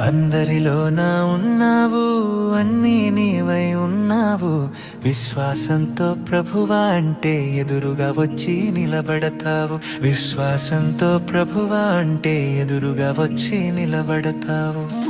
అందరిలోనా ఉన్నావు, అన్నీ నీవై ఉన్నావు. విశ్వాసంతో ప్రభువా అంటే ఎదురుగా వచ్చి నిలబడతావు. విశ్వాసంతో ప్రభువా అంటే ఎదురుగా వచ్చి నిలబడతావు.